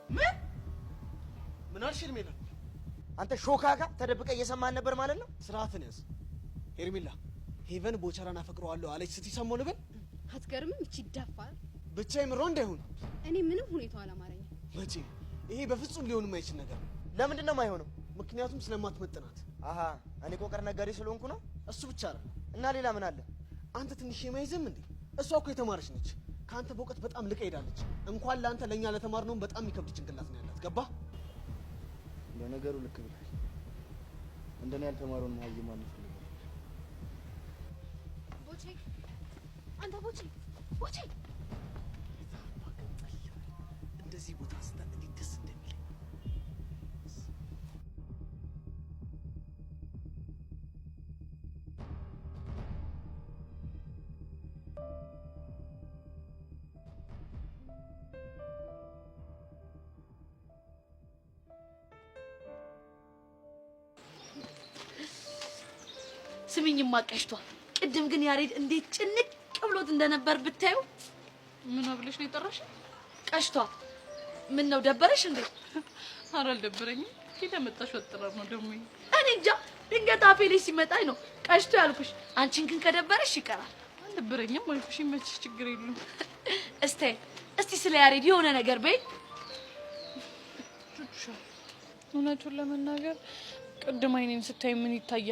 ምን አልሽ ሄርሜላ? አንተ ሾካካ ተደብቀ እየሰማን ነበር ማለት ነው? ስርዓትን ያዝ ሄርሜላ። ሄቨን ቦቸራን አፈቅረዋለሁ አለች ስትሰማው ነበር። አትገርምም? እቺ ደፋር ብቻ ይምሮ እንዳይሆን እኔ ምንም ሁኔታው አላማረኝም። መቼ ይሄ በፍጹም ሊሆን የማይችል ነገር። ለምንድን ነው የማይሆነው? ምክንያቱም ስለማትመጥናት። አሃ እኔ ቆቀር ነጋዴ ስለሆንኩ ነው? እሱ ብቻ አይደለም። እና ሌላ ምን አለ? አንተ ትንሽ የማይዘም እንዴ? እሷ እኮ የተማረች ነች። ካንተ በእውቀት በጣም ልቀ ሄዳለች። እንኳን ለአንተ ለኛ ለተማርነው በጣም የሚከብድ ጭንቅላት ነው ያላት። ገባ? ለነገሩ ልክ ብለህ እንደኔ ያልተማረውን ማይዝ ማን ይፈልጋል? ቦቼ አንተ ቦቼ እንደዚህ ቦታ ስታ እንዴት ደስ እንደሚለኝ። ስሚኝማ ቀሽቷል። ቅድም ግን ያሬድ እንዴት ጭንቅ ብሎት እንደነበር ብታዩ። ምን አብለሽ ነው የጠራሽ? ቀሽቷል። ምን ነው ደበረሽ እንዴ? ኧረ አልደበረኝም። ኬት ያመጣሽ ወጥራር ነው ደግሞ? እኔ እንጃ ድንገት አፌ ላይ ሲመጣኝ ነው ቀሽቶ ያልኩሽ። አንቺን ግን ከደበረሽ ይቀራል። አልደበረኝም አልኩሽ። ይመችሽ፣ ችግር የለም። እስቲ ስለ ያሬድ የሆነ ነገር በይ። እውነቱን ለመናገር ቅድም አይኔን ስታይ ምን ይታያል?